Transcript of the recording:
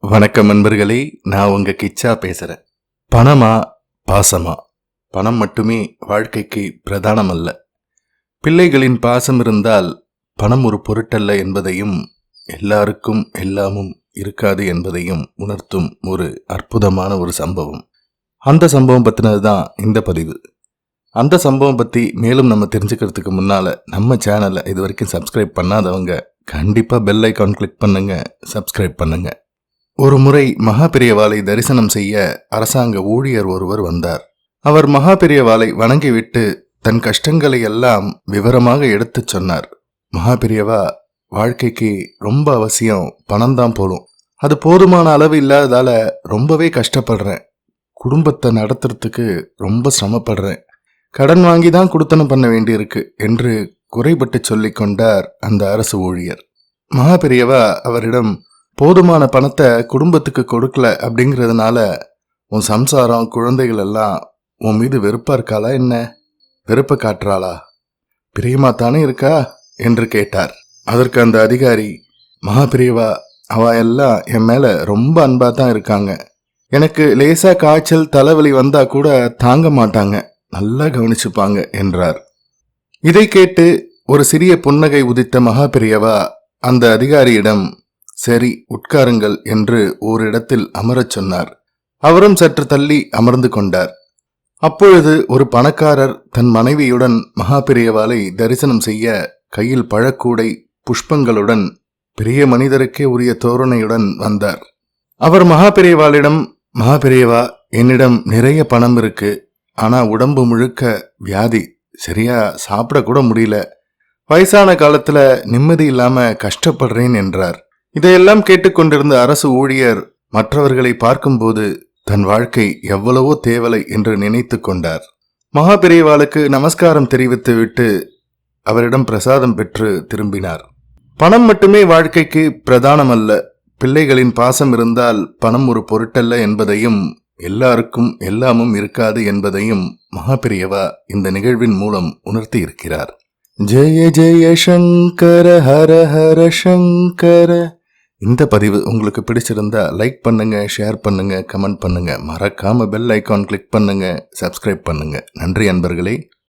வணக்கம் நண்பர்களே, நான் உங்க கிச்சா பேசுறேன். பணமா பாசமா? பணம் மட்டுமே வாழ்க்கைக்கு பிரதானம் அல்ல. பிள்ளைகளின் பாசம் இருந்தால் பணம் ஒரு பொருட்டல்ல என்பதையும், எல்லாருக்கும் எல்லாமும் இருக்காது என்பதையும் உணர்த்தும் ஒரு அற்புதமான ஒரு சம்பவம். அந்த சம்பவம் பத்தினதுதான் இந்த பதிவு. அந்த சம்பவம் பத்தி மேலும் நம்ம தெரிஞ்சுக்கிறதுக்கு முன்னால நம்ம சேனலை இது வரைக்கும் சப்ஸ்கிரைப் பண்ணாதவங்க கண்டிப்பா பெல் ஐகான் கிளிக் பண்ணுங்க, சப்ஸ்கிரைப் பண்ணுங்க. ஒரு முறை மகாபெரியவாளை தரிசனம் செய்ய அரசாங்க ஊழியர் ஒருவர் வந்தார். அவர் மகாபெரியவாளை வணங்கிவிட்டு தன் கஷ்டங்களை எல்லாம் விவரமாக எடுத்துச் சொன்னார். மகாபெரியவா, வாழ்க்கைக்கு ரொம்ப அவசியம் பணம்தான் போலும். அது போதுமான அளவு இல்லாததால ரொம்பவே கஷ்டப்படுறேன். குடும்பத்தை நடத்துறதுக்கு ரொம்ப சிரமப்படுறேன். கடன் வாங்கி தான் குடுத்தனம் பண்ண வேண்டியிருக்கு என்று குறைபட்டு சொல்லிக் கொண்டார் அந்த அரசு ஊழியர். மகாபெரியவா அவரிடம், போதுமான பணத்தை குடும்பத்துக்கு கொடுக்கல அப்படிங்கிறதுனால உன் சம்சாரம் குழந்தைகள் எல்லாம் உன் மீது வெறுப்பா இருக்காளா என்ன? வெறுப்பை காட்டுறாளா? பிரியமாத்தானே இருக்கா என்று கேட்டார். அதற்கு அந்த அதிகாரி, மகாபிரியவா, அவ எல்லாம் என் மேல ரொம்ப அன்பா தான் இருக்காங்க. எனக்கு லேசா காய்ச்சல் தலைவலி வந்தா கூட தாங்க மாட்டாங்க, நல்லா கவனிச்சுப்பாங்க என்றார். இதை கேட்டு ஒரு சிறிய புன்னகை உதித்த மகாபிரியவா அந்த அதிகாரியிடம், சரி உட்காருங்கள் என்று ஓரிடத்தில் அமரச் சொன்னார். அவரும் சற்று தள்ளி அமர்ந்து கொண்டார். அப்பொழுது ஒரு பணக்காரர் தன் மனைவியுடன் மகாபெரியவாளை தரிசனம் செய்ய கையில் பழக்கூடை புஷ்பங்களுடன் பெரிய மனிதருக்கே உரிய தோரணையுடன் வந்தார். அவர் மகாபெரியவாளிடம், மகாபெரியவா, என்னிடம் நிறைய பணம் இருக்கு, ஆனா உடம்பு முழுக்க வியாதி, சரியா சாப்பிட கூட முடியல, வயசான காலத்துல நிம்மதி இல்லாம கஷ்டப்படுறேன் என்றார். இதையெல்லாம் கேட்டுக்கொண்டிருந்த அரசு ஊழியர் மற்றவர்களை பார்க்கும்போது தன் வாழ்க்கை எவ்வளவோ தேவலை என்று நினைத்து கொண்டார். மகாபெரியவாளுக்கு நமஸ்காரம் தெரிவித்து விட்டு அவரிடம் பிரசாதம் பெற்று திரும்பினார். பணம் மட்டுமே வாழ்க்கைக்கு பிரதானம் அல்ல. பிள்ளைகளின் பாசம் இருந்தால் பணம் ஒரு பொருட்டல்ல என்பதையும், எல்லாருக்கும் எல்லாமும் இருக்காது என்பதையும் மகாபெரியவா இந்த நிகழ்வின் மூலம் உணர்த்தி இருக்கிறார். ஜெய ஜெய சங்கர ஹர ஹர சங்கர. இந்த பதிவு உங்களுக்கு பிடிச்சிருந்தா லைக் பண்ணுங்க, ஷேர் பண்ணுங்க, கமெண்ட் பண்ணுங்க. மறக்காம பெல் ஐகான் கிளிக் பண்ணுங்க, சப்ஸ்கிரைப் பண்ணுங்க. நன்றி அன்பர்களே.